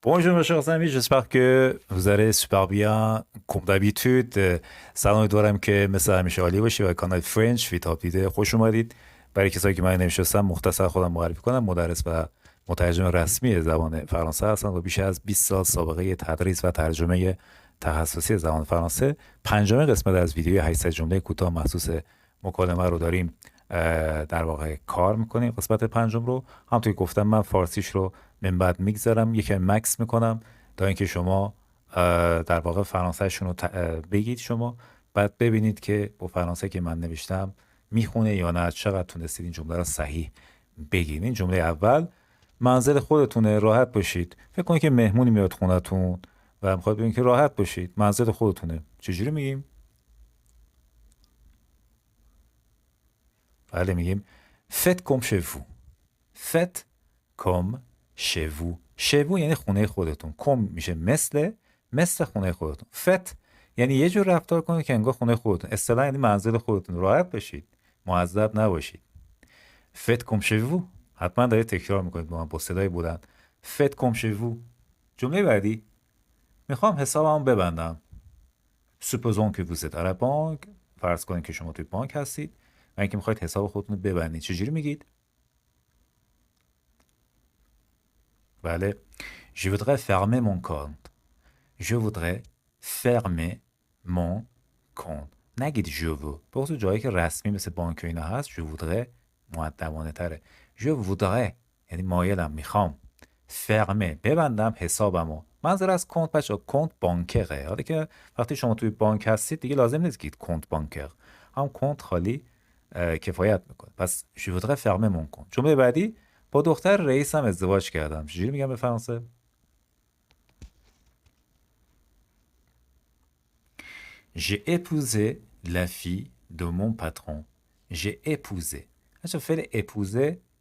Bonjour mes chers amis, j'espère que vous allez super bien comme d'habitude. سلام امیدوارم که مثل همیشه عالی باشی و کانال فرنچ ویتاب دیده خوش اومدید. برای کسایی که من نمیشناسم مختصر خودم معرفی کنم. مدرس و مترجم رسمی زبان فرانسه هستم و بیش از 20 سال سابقه تدریس و ترجمه تخصصی زبان فرانسه. پنجمین قسمت از ویدیوی 800 جمله کوتاه مخصوص مکالمه رو داریم در واقع کار میکنیم. قسمت پنجم رو همونطور که گفتم من فارسیش رو من بعد میگذارم یکم مکس میکنم تا اینکه شما در واقع فرانسهشون رو بگید شما بعد ببینید که با فرانسه که من نوشتم میخونه یا نه، چقدر تونستید این جمله رو صحیح بگید. این جمله اول: منزل خودتونه، راحت باشید. فکر کنید که مهمونی میاد خونتون و میخواد ببینید که راحت باشید، منزل خودتونه. چجوری میگیم؟ بله میگیم faites comme chez vous. faites comme chez vous. chez vous یعنی خونه خودتون. کم میشه مثل خونه خودتون. faites یعنی یه جور رفتار کنید که انگار خونه خودتون. اصطلاح یعنی منزل خودتون. راحت باشید، معذب نباشید. faites comme chez vous. حتما دارید تکرار میکنید با صدای بلند. faites comme chez vous. جمله بعدی: میخوام حسابمو ببندم. supposons que vous êtes à la banque. فرض کنید که شما توی بانک هستید و اینکه میخواید حساب خودتون رو ببندید. چجوری میگید؟ بله je voudrais fermer mon compte. je voudrais fermer mon compte. نگید je veux. به خصوص جایی که رسمی مثل بانک و اینا هست je voudrais مؤدبانه تره. je voudrais یعنی مایلم، میخوام. فرمه ببندم حسابمو. منظور از کنت بچه کنت بانکره. حالا که وقتی شما توی بانک هستید دیگه لازم نیست که کنت بانکر، هم کنت خالی کفایت میکنه. پس je voudrais fermer mon compte. جمله بعدی: با دختر رئیسم ازدواج کردم. چجوری میگم به فرانسه؟ J'ai épousé la fille de mon patron. J'ai épousé. اچه فعل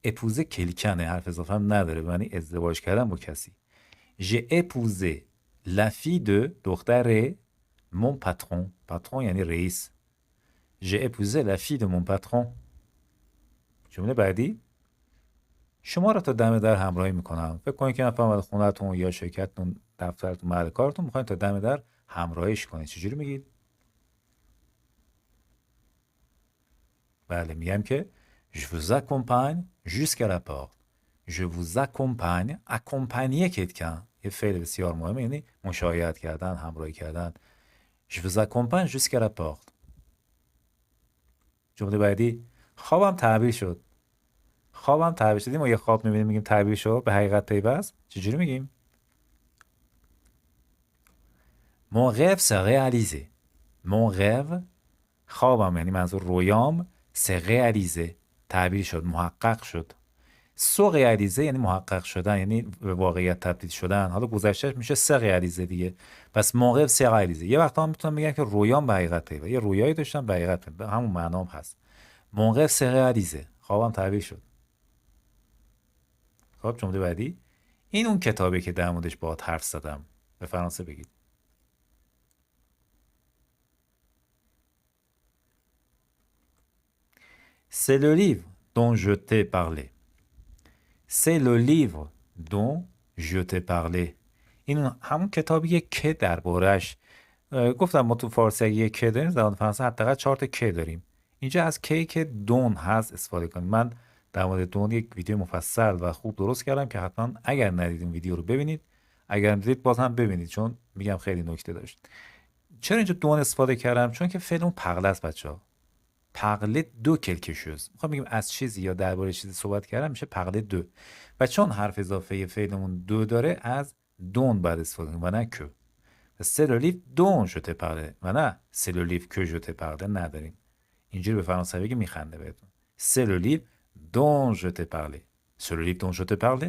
épouser کلکنه، حرف اضافه هم نداره، معنی ازدواج کردن با کسی. J'ai épousé la fille de دختر mon patron. patron یعنی رئیس. J'ai épousé la fille de mon patron. جمله بعدی: شما را تا دم در همراهی میکنم. فکر کنید که نفر خونه‌تون یا شرکتتون، دفترتون، محل کارتون میخواین تا دم در همراهیش کنید. چجوری میگید؟ بله میگم که je vous accompagne jusqu'à la porte. je vous accompagne. accompagner کتکن یه فعل بسیار مهمه، یعنی مشایعت کردن، همراهی کردن. je vous accompagne jusqu'à la porte. جمله بعدی: خوابم تعبیر شد. خوابم تعبیر شد. ما یه خواب میبینیم میگیم تعبیر شد، به حقیقت پیوست. چجوری میگیم؟ mon rêve s'est réalisé. mon rêve خوابم یعنی منظور رویام، s'est réalisé تعبیر شد، محقق شد. سو ریالیزه یعنی محقق شدن، یعنی به واقعیت تبدیل شدن. حالا گذشتهش میشه سه ریالیزه دیگه. پس موقع سه ریالیزه. یه وقتا هم میتونم بگم که رویام به حقیقت پیوست. یه رویایی داشتم به حقیقت پیوست. همون معنام هست. موقع سه ریالیزه. خوابم تعبیر شد. خب جمله بعدی: این اون کتابی که در موردش باهات حرف زدم. به فرانسه بگید. C'est le livre dont je t'ai parlé. C'est le livre dont je t'ai parlé. این همون کتابیه که دربارش گفتم ما تو فارسی اگه که داریم، زبان فرانسه حداقل 4 تا که داریم. اینجا از که دون هست استفاده کنیم. من در مورد دون یک ویدیو مفصل و خوب درست کردم که حتما اگر ندیدین ویدیو رو ببینید، اگر دیدید باز هم ببینید، چون میگم خیلی نکته داشت. چرا اینجا دون استفاده کردم؟ چون که فعل اون پغله است بچه‌ها. پغله دو کلکشوز. میخوام بگیم از چیزی یا درباره چیزی صحبت کردم میشه پغله دو. و چون حرف اضافه فعلمون دو داره از دون بعد استفاده کنیم و نه که. c'est le livre dont je t'ai parlé و نه c'est le livre que je t'ai parlé نداریم. اینجوری به فرانسه بگی میخنده بهتون. c'est le livre dont je t'ai parlé. c'est le livre dont je t'ai parlé.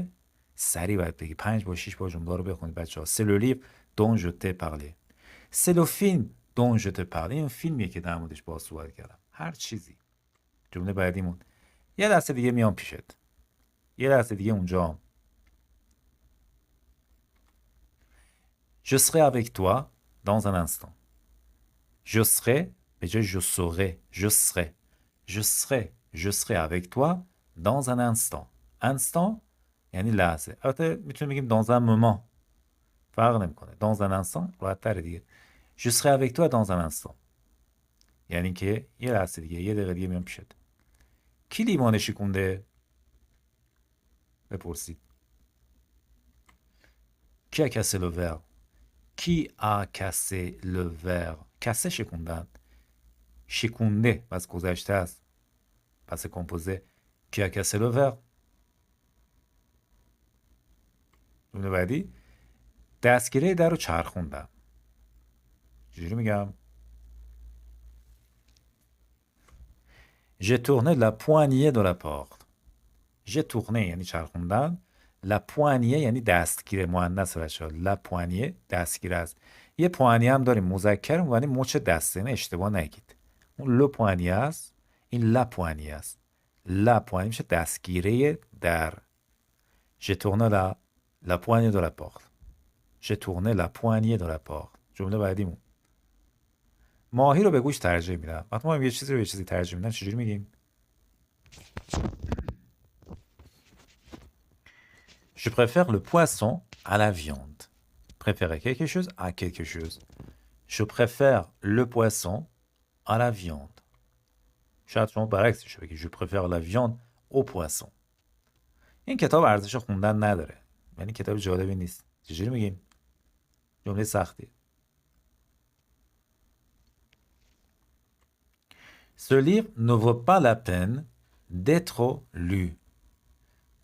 سریع باید بگی 5 با 6 با جمله رو بخونید بچه‌ها. c'est le livre dont je t'ai parlé. c'est le film dont je t'ai parlé. این فیلمیه که در موردش باهات صحبت کردم. هر چیزی. جمله بعدیمون: یه لحظه دیگه میام پیشت. یه لحظه دیگه اونجام. Je serai avec toi dans un instant. Je serai به جای je serai. je serai. je serai. je serai avec toi dans un instant. instant یعنی لحظه. البته میتونیم بگیم dans un moment. فرق نمیکنه. dans un instant راحت تره دیگه. je serai avec toi dans un instant، یعنی که یه لحظه دیگه، یه دقیقه دیگه میام پیشت. کی لیوان شکونده؟ بپرسید. qui a cassé le verre؟ qui a cassé le verre؟ کسه شکوندن، شکونده پس گذشته است، پس کمپوزه. qui a cassé le verre؟ جمله بعدی، دستگیره در رو چرخوندم. چجوری میگم؟ j'ai tourné la poignée de la porte. j'ai tourné یعنی چرخوندن، la poignée یعنی دستگیره، مؤنث بچه‌ها. la poignée دستگیره است. یه poignée هم داریم مذکر، یعنی مچ دسته، اینو اشتباه نگید. اون le poignée است، این la poignée است. la poignée میشه دستگیره در. j'ai tourné la poignée de la porte. j'ai tourné la poignée de la porte. جمله بعدیمون، ماهی رو به گوش ترجیح میدم. وقتی ما یه چیزی رو به چیزی ترجیح میدم چجوری میگیم؟ Je préfère le poisson à la viande. Préférer quelque chose à quelque chose. Je préfère le poisson à la viande. شاید شما برعکسش بگید je préfère la viande au poisson. این کتاب ارزش خوندن نداره، یعنی کتاب جالبی نیست. چجوری میگیم؟ جمله سختی. Ce livre ne vaut pas la peine d'être lu.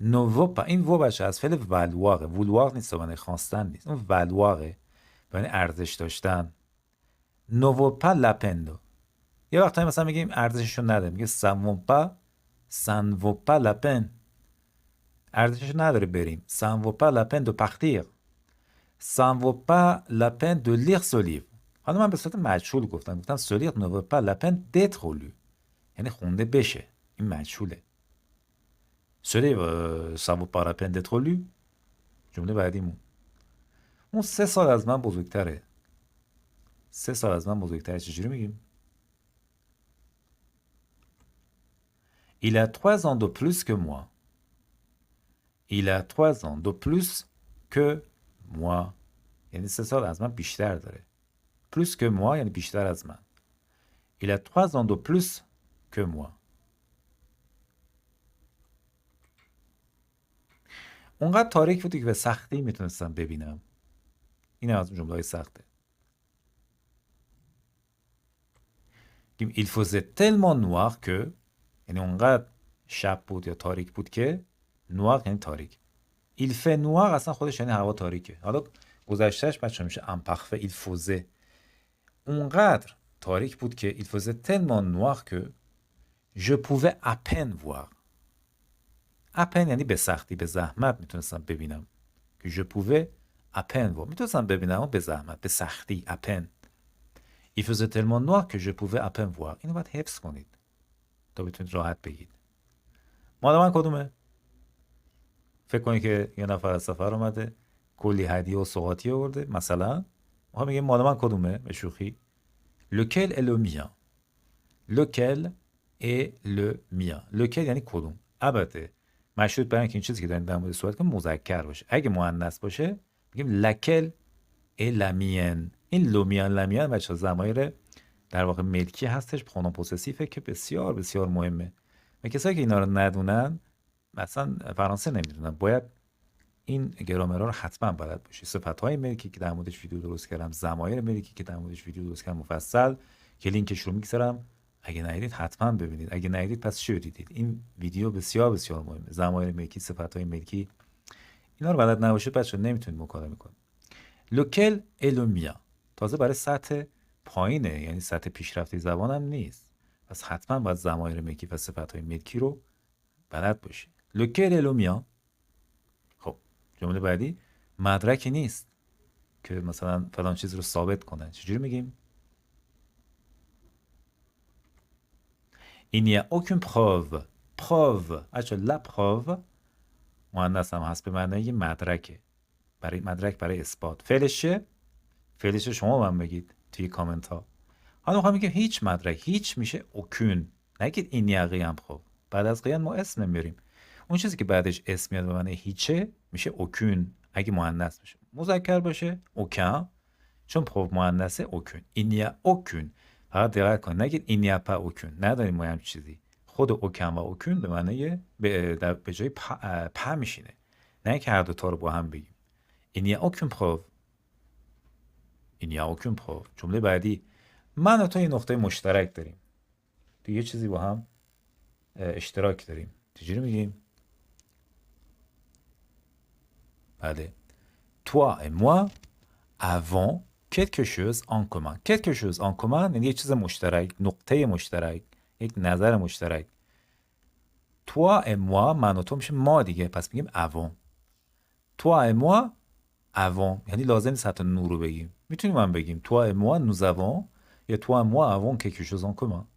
ne vaut pas، این vaut بچه از فعل valoir، vouloir نیست، معنی خواستن نیست. اون valoir معنی ارزش داشتن. ne vaut pas la peine. یه وقتایی مثلا میگیم ارزششو نداره، میگه ça ne vaut pas، ça ne vaut pas la peine، ارزششو نداره بریم. ça ne vaut pas la peine de partir. ça ne vaut pas la peine de lire ce livre. حالا من به صورت مجهول گفتم ce livre ne vaut pas la peine d'être lu، یعنی خونده بشه. این مجهوله. ce livre ça vaut pas la peine d'être lu. جمله بعدیمون، اون 3 سال از من بزرگتره. 3 سال از من بزرگتره. چجوری میگیم؟ Il a 3 ans de plus que moi. Il a 3 ans de plus que moi. یعنی 3 سال از من بیشتر داره. Plus que moi یعنی بیشتر از من. Il a 3 ans de plus que moi. اونقدر تاریک بود که به سختی میتونستم ببینم. این از جمله‌های سخته. Il faisait tellement noir que، یعنی اونقدر شب بود یا تاریک بود که، noir یعنی تاریک. Il fait noir اصلا خودش یعنی هوا تاریکه. حالا گذشتهش بچه میشه imparfait. il faisait، اونقدر تاریک بود که il faisait tellement noir que je pouvais à peine voir. à peine یعنی به سختی، به زحمت میتونستم ببینم. que je pouvais à peine voir، میتونستم ببینم به زحمت، به سختی. à peine. il faisait tellement noir que je pouvais à peine voir. اینو باید حفظ کنید تا بتونید راحت بگید. مال من کدومه؟ فکر کنید که یه نفر از سفر اومده کلی هدیه و سوغاتی آورده، مثلا ما میگیم مال من کدومه؟ به شوخی lequel est le mien. lequel est le mien. lequel یعنی کدوم. البته مشروط بر اینکه این چیزی که داریم در مورد صحبت کنیم مذکر باشه. اگه مؤنث باشه میگیم laquelle est la mienne. این le mien la mienne بچه‌ها ضمایر در واقع ملکی هستش، پرونوم پوسسیفه که بسیار بسیار مهمه. و کسایی که اینا رو ندونن، مثلا فرانسه نمیدونن، باید این گرامرها رو حتما بلد باشی. صفت‌های ملکی که در موردش ویدیو درست کردم، ضمایر ملکی که در موردش ویدیو درست کردم مفصل، که لینکش رو میگذارم. اگه ندیدید حتما ببینید. اگه ندیدید پس چی دیدید؟ این ویدیو بسیار بسیار مهمه. ضمایر ملکی، صفت‌های ملکی، اینا رو بلد نباشید بچه‌ها نمیتونید مکالمه کنید. lequel est le mien تازه برای سطح پایینه، یعنی سطح پیشرفته زبانم نیست. پس حتما باید ضمایر ملکی و صفت‌های ملکی رو بلد باشی. lequel est le mien. خب جمله بعدی مدرکی نیست که مثلا فلان چیز رو ثابت کنه. چجوری میگیم؟ il n'y a aucune preuve. preuve actually la preuve مؤنث هم هست به معنای مدرکه، برای مدرک، برای اثبات. فعلش چه؟ فعلش شما من بگید توی کامنت ها. حالا میخوام بگم هیچ مدرک، هیچ میشه aucune. نگید این n'y a rien preuve. بعد از قیان ما اسم نمیاریم. اون چیزی که بعدش اسم میاد به معنی هیچه میشه aucune. اگه مؤنث باشه. مذکر باشه aucun. چون پروف مؤنثه aucune. il n'y a aucune. فقط دقت کن نگید il n'y a pas aucune. نداریم ما هم چیزی. خود aucun و aucune به معنی به جای pas میشینه. نه که هر دو تا رو با هم بگیم. il n'y a aucune preuve. il n'y a aucune preuve. جمله بعدی من و تو یه نقطه مشترک داریم. تو یه چیزی با هم اشتراک داریم. چجوری میگیم؟ بله. toi et moi avons quelque chose en commun. quelque chose en commun یعنی یه چیز مشترک، نقطه مشترک، یک نظر مشترک. toi et moi من و تو میشه ما دیگه، پس میگیم avons. toi et moi avons یعنی لازم نیست حتی نو رو بگیم. میتونیم هم بگیم toi et moi nous avons یا toi et moi avons quelque chose en commun.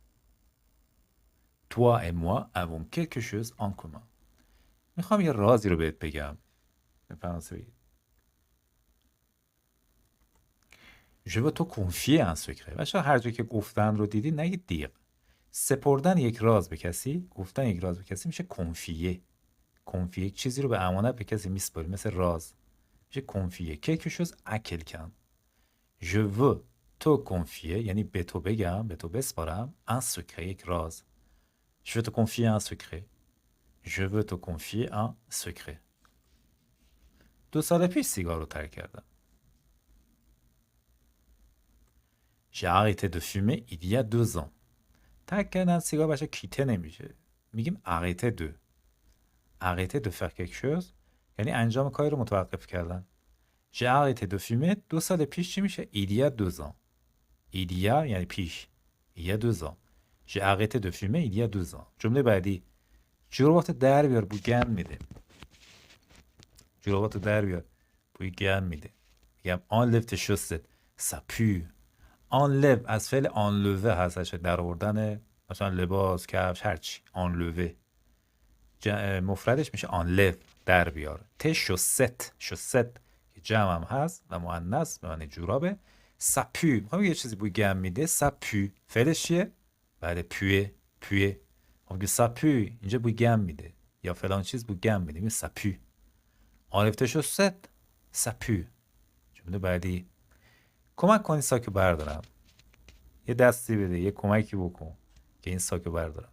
toi et moi avons quelque chose en commun. میخوام یه رازی رو بهت بگم. به فرانسه بگید. Je veux te confier un secret. بچه هر جا که گفتن رو دیدی نگید دیق. سپردن یک راز به کسی، گفتن یک راز به کسی میشه کنفیه. کنفیه چیزی رو به امانت به کسی میسپاری، مثل راز. میشه کنفیه. quelque chose à quelqu'un. Je veux te confier یعنی به تو بگم، به تو بسپارم un secret، یک راز. Je veux te confier un secret. Je veux te confier un secret. 2 سال پیش سیگار رو ترک کردم. J'ai arrêté de fumer il y a 2 ans. ترک کردن سیگار بچه کیته نمیشه. میگیم arrêter de. arrêter de faire quelque chose یعنی انجام کاری رو متوقف کردن. J'ai arrêté de fumer 2 سال پیش چی میشه؟ il y a 2 ans. il y a یعنی پیش. il y a 2 ans. J'ai arrêté de fumer il y a 2 ans. جمله بعدی جورابات در بیار بوی گند میده. جورابات در بیار بوی گند میده. میگم enlève tes chaussettes ça pue. enlève از فعل enlever هستش، در آوردن مثلا لباس، کفش، هرچی. enlever مفردش میشه enlève، در بیار. tes chaussettes chaussettes که جمع هم هست و مؤنث به معنی جورابه. ça pue میخوام یه چیزی بوی گند میده. ça pue فعلش چیه؟ بله puer puer. میگه ça pue اینجا بوی گند میده یا فلان چیز بوی گند میده. میگه ça pue. enlève tes chaussettes ça pue. جمله بعدی کمک کن این ساکو بردارم. یه دستی بده، یه کمکی بکن که این ساکو بردارم.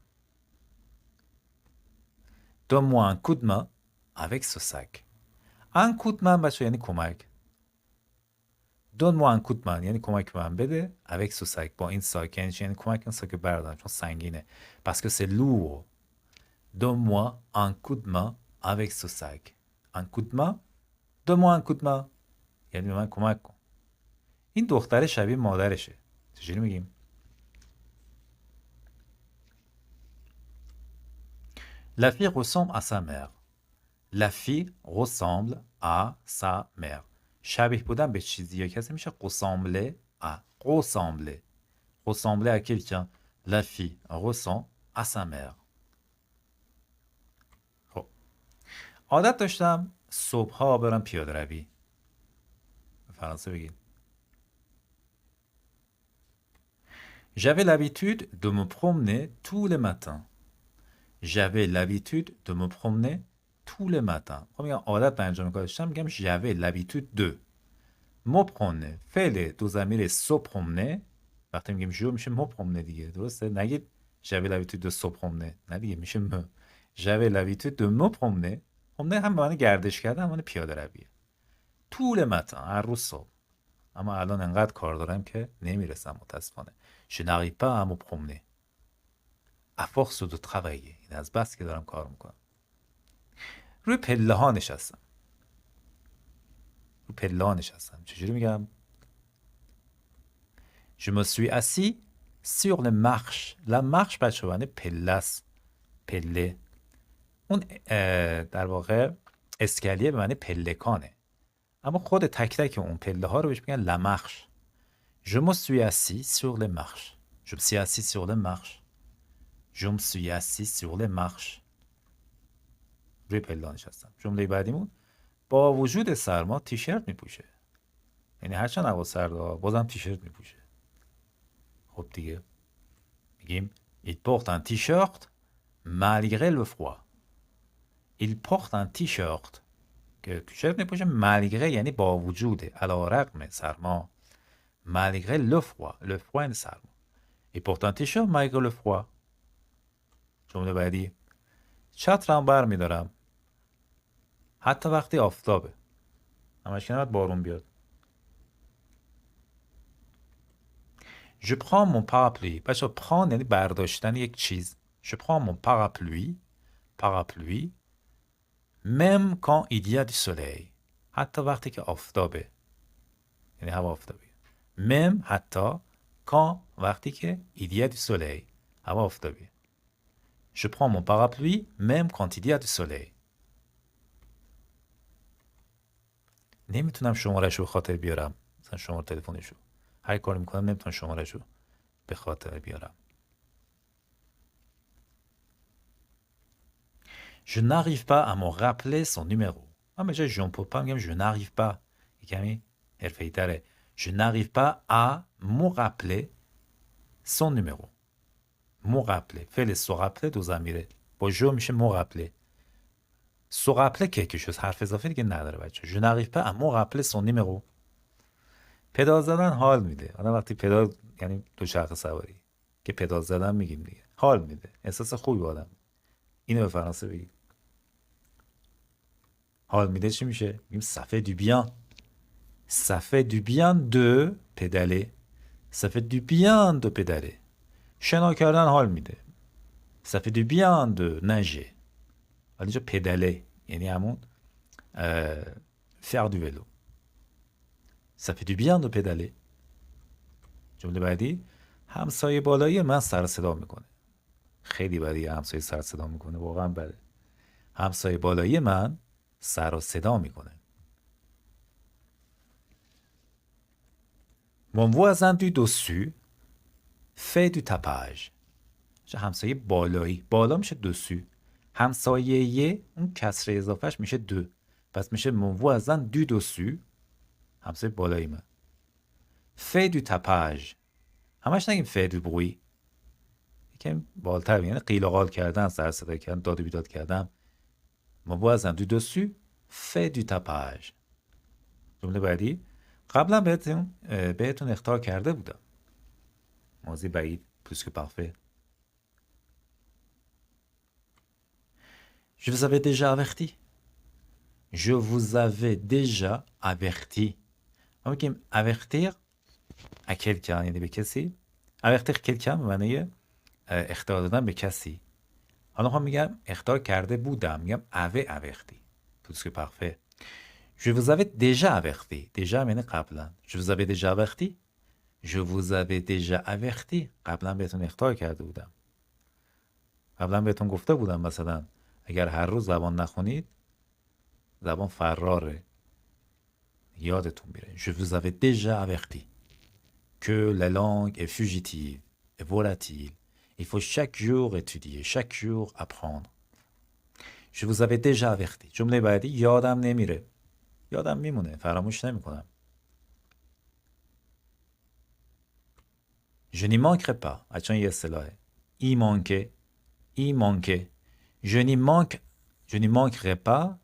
donne-moi un coup de main avec ce sac. un coup de main بچه یعنی کمک. donne-moi un coup de main یعنی کمک به من بده. avec ce sac با این ساک یعنی کمک این ساکو بردارم چون سنگینه. parce que c'est lourd. donne-moi un coup de main avec ce sac. un coup de main. donne-moi un coup de main یعنی به من کمک کن. این دختر شبیه مادرشه. چجوری میگیم؟ La fille ressemble à sa mère. La fille ressemble à sa mère. شبیه بودن به چیزی یا کسی میشه ressembler à. ressembler. ressembler à quelqu'un. La fille ressemble à sa mère. خب عادت داشتم صبحها برم پیاده روی. به فرانسه بگید. J'avais l'habitude de me promener tous les matins. J'avais l'habitude de me promener tous les matins. خب میگم عادت انجام کار داشتم، میگم j'avais l'habitude de me promener. فعل دو ضمیر se promener وقتی میگیم جو میشه me promener دیگه، درسته؟ نگید j'avais l'habitude de se promener. نه دیگه میشه me. j'avais l'habitude de me promener. promener هم به معنی گردش کردن، هم معنی پیاده رویه. tous les matins هر روز صبح. اما الان انقدر کار دارم که نمیرسم متاسفانه. Je n'arrive pas à me promener. À force de travailler. این از بس که دارم کار میکنم. روی پله ها نشستم. روی پله ها نشستم. چجوری میگم؟ Je me suis assis sur les marches. La marche بچه بانه پله است. پله. اون در واقع اسکلیه به معنی پلکانه. اما خود تک تک اون پله ها رو بهش میگن la marche. Je me suis assis sur les marches. Je me suis assis sur les marches. Je me suis assis sur les marches. روی پله نشستم. جمله بعدیمون با وجود سرما تیشرت میپوشه. یعنی هرچند هوا سرده بازم تیشرت میپوشه. خب دیگه میگیم il porte un t-shirt malgré le froid. Il porte un t-shirt که تیشرت میپوشه مالگره یعنی با وجوده، علی رغم سرما. مالگره le froid یعنی سرما. Et pourtant t-shirt malgré le froid. جمله بعدی چترم بر میدارم حتی وقتی آفتابه. همش که نباید بارون بیاد. Je prends mon parapluie. بچه prendre یعنی برداشتن یک چیز. Je prends mon parapluie même quand il y a du soleil. حتی وقتی که آفتابه. یعنی هوا آفتابه. même حتی quand وقتی که il y a du soleil. هوا آفتابه. Je prends mon parapluie même quand il y a du soleil. نمیتونم شماره‌شو به خاطر بیارم. مثلا شماره تلفنشو. هر کار میکنم نمیتونم شماره‌شو به خاطر بیارم. Je n'arrive pas à me rappeler son numéro. اما جای je ne peux pas میگم je n'arrive pas. یکمی حرفه‌ای تره. Je n'arrive pas à me rappeler son numéro. Me rappeler. فعل se rappeler دو ضمیره. با جو میشه me rappeler. Se rappeler quelque chose. حرف اضافه دیگه نداره بچه. Je n'arrive pas à me rappeler son numéro. پدال زدن حال میده. آدم وقتی پدال یعنی دوچرخه سواری که پدال زدن میگیم دیگه. حال میده. احساس خوبی آدم. اینو به فرانسه بگید. حال میده چی میشه؟ میگیم ça fait du bien. Ça fait du bien de pédaler. Ça fait du bien de pédaler. شنا کردن حال میده. Ça fait du bien de nager. حالا اینجا pédaler یعنی همون faire du vélo. Ça fait du bien de pédaler. جمله بعدی همسایه بالایی من سر صدا میکنه. خیلی بده همسایه سر صدا میکنه. واقعا بده. همسایه بالایی من سر و صدا میکنه. Mon voisin du dessus fait du tapage. همسایه بالایی. بالا میشه dessus. همسایه اون کسره اضافهش میشه دو. پس میشه mon voisin du dessus. همسایه بالایی من. fait du tapage. همش نگیم fait du bruit. یکم بالتر یعنی قیل و قال کردن، سر صدا کردن، داد و بیداد کردن. mon voisin du dessus fait du tapage. جمله بعدی قبلا بهتون اخطار کرده بودم. ماضی بعید plus que parfait. Je vous avais déjà averti. Je vous avais déjà averti. ما میگیم avertir à quelqu'un یعنی به کسی. avertir quelqu'un به معنی اخطار دادن به کسی. حالا میگم اخطار کرده بودم. میگم avait averti. plus que parfait. Je vous avais déjà averti. déjà یعنی قبلا. Je vous avais déjà averti. Je vous avais déjà averti. قبلا بهتون اخطار کرده بودم. قبلا بهتون گفته بودم مثلا اگر هر روز زبان نخونید زبان فراره. یادتون میره. Je vous avais déjà averti que la langue est fugitive et volatile. Il faut chaque jour étudier, chaque jour apprendre. Je vous avais déjà averti. جمله بعدی یادم نمیره. یادم میمونه. فراموش نمیکنم. Je n'y manquerai pas. چون یه اصطلاحه. Y manquer. Y manquer. Je n'y manquerai pas.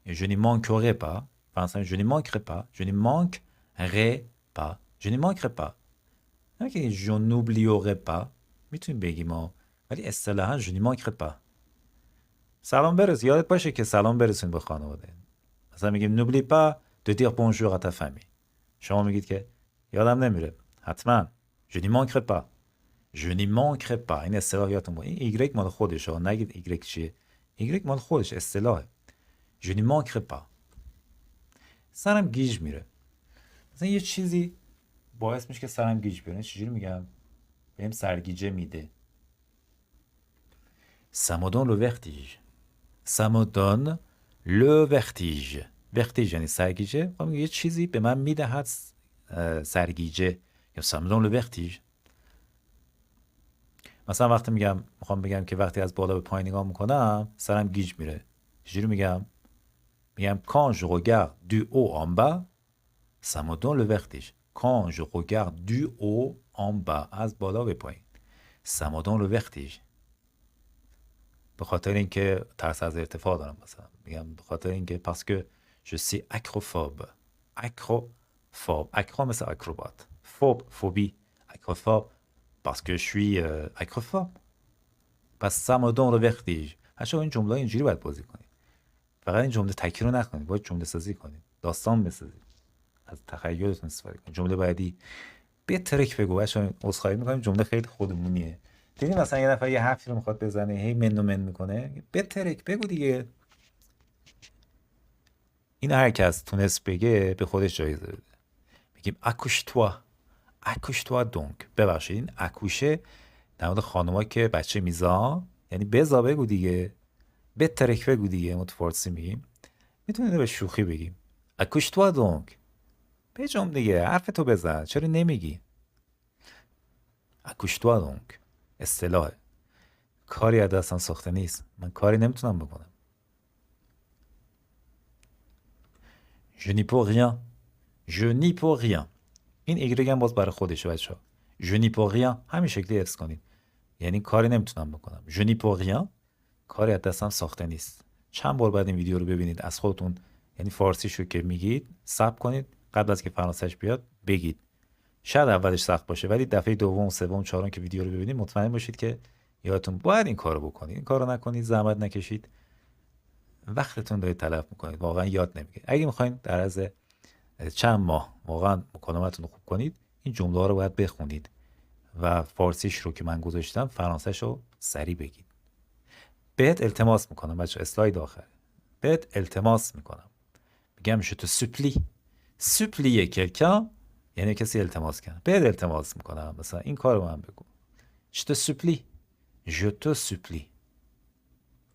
Et je n'y manquerai pas. Enfin, je n'y manquerai pas. Je n'y manquerai pas. Je n'y manquerai pas. Okay, je n'oublierai pas. میتونیم بگیم ولی اصطلاحاً je n'y manquerai pas. سلام برس. یادت باشه که سلام برسون به خانواده. مثلا میگیم n'oublie pas de dire bonjour à ta famille. شما میگید که یادم نمیره. حتما. Je n'y manquerai pas. Je n'y manquerai pas. این اصطلاح یادتون باشه. این ایگرگ مال خودشه. نگید ایگرگ چیه. ایگرگ مال خودش اصطلاحه. Je n'y manquerai pas. سرم گیج میره. مثلا یه چیزی باعث میشه که سرم گیج بیاره. چجوری میگم؟ بهم سرگیجه میده. Ça me donne le vertige. Ça me donne le vertige. vertige یعنی سرگیجه. یه چیزی به من میدهد سرگیجه. یا ça me donne le vertige. مثلا وقتی میخوام بگم که وقتی از بالا به پایین نگاه میکنم سرم گیج میره. چجوری میگم؟ میگم quand je regarde du haut en bas ça me donne le vertige. Quand je regarde du haut en bas از بالا به پایین ça me donne le vertige. به خاطر اینکه ترس از ارتفاع دارم، مثلا میگم به خاطر اینکه parce que je suis acrophobe. acro مثل acrobat, phobie, acrophobe parce que je suis acrophobe. پس ça me donne le vertige. بچه‌ها این جمله اینجوری باید بازی کنید. فقط این جمله تکرار نکنید، باید جمله سازی کنید، داستان بسازید، از تخیلتون استفاده کنید. جمله بعدی به ترک بگو. بچه‌ها عذرخواهی می‌کنم جمله خیلی خودمونیه. دیدی مثلا یه نفر یه حرفی رو میخواد بزنه، هی من میکنه، به ترک بگو دیگه. این هر کس تونست بگه به خودش جایزه بده. میگیم اکوش توا دونک. ببخشید این اکوشه در مورد خانوما که بچه میزان، یعنی بزا بگو دیگه، به ترک بگو دیگه. ما تو فارسی میگیم، میتونید به شوخی بگیم اکوش توا دونک. بجام دیگه، حرف تو بزن، چرا نمیگی؟ اکوش توا دونک اصطلاحه. کاری از دستم ساخته نیست، من کاری نمیتونم بکنم. je n'y peux rien. je n'y peux rien. این ایگرگ هم باز برای خودشه بچه‌ها. je n'y peux rien همین شکلی حفظ کنید، یعنی کاری نمیتونم بکنم. je n'y peux rien کاری از دستم ساخته نیست. چند بار بعد این ویدیو رو ببینید، از خودتون یعنی فارسیشو که میگید ثبت کنید، قبل از که فرانسهش بیاد بگید. شاید اولش سخت باشه، ولی دفعه دوم، سوم، چهارم که ویدیو رو ببینید مطمئن باشید که یادتون باید این کارو بکنید. این کارو نکنید، زحمت نکشید، وقتتون دارید تلف میکنید، واقعا یاد نمیگیرید. اگه میخواین در عرض چند ماه واقعا مکالمتون رو خوب کنید، این جمله ها رو باید بخونید و فارسیش رو که من گذاشتم فرانسهش رو سریع بگید. بهت التماس میکنم بچه، اسلاید آخر. بهت التماس میکنم، میگم je te supplie. supplier quelqu'un یعنی کسی التماس کنه. بهت التماس میکنم، مثلا این کار رو من بگو. je te supplie. je te supplie.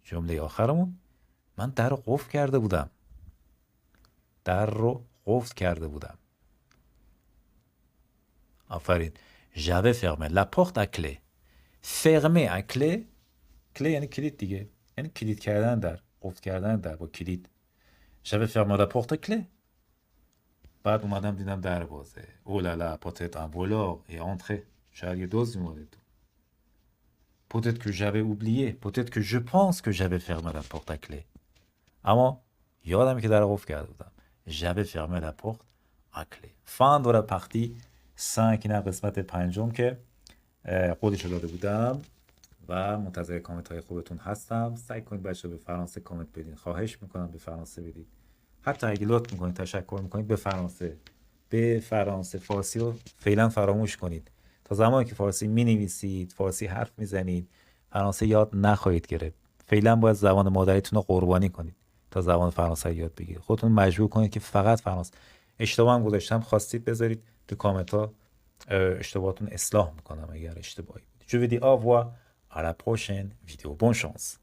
جمله آخرمون، من در رو قفل کرده بودم. در رو قفل کرده بودم. آفرین. j'avais fermé la porte à clé. fermé à clé. clé یعنی کلید دیگه، یعنی کلید کردن در، قفل کردن در با کلید. j'avais fermé la porte à clé. بعد اومدم دیدم در بازه. oh là là, peut-être un voleur est entré. شاید یه دزدی اومده تو. peut-être que j'avais oublié. peut-être que je pense que j'avais fermé la porte à clé. اما یادم که در قفل کرده بودم. j'avais fermé la porte à clé. fin de la partie 5. این قسمت پنجم که خودشو داده بودم و منتظر کامنت های خوبتون هستم. سعی کنید بچه به فرانسه کامنت بدین، خواهش میکنم به فرانسه بدید. حتی اگه لطف میکنید، تشکر میکنید، به فرانسه. فارسی رو فعلا فراموش کنید. تا زمانی که فارسی مینویسید، فارسی حرف میزنید، فرانسه یاد نخواهید گرفت. فعلا باید زبان مادریتون رو قربانی کنید تا زبان فرانسه یاد بگیرید. خودتون مجبور کنید که فقط فرانسه. اشتباه هم گذاشتم، خواستید بذارید تو کامنت ها، اشتباهاتون اصلاح میکنم اگر اشتباهی بود. Je vous dis au revoir à la prochaine vidéo. Bonne chance.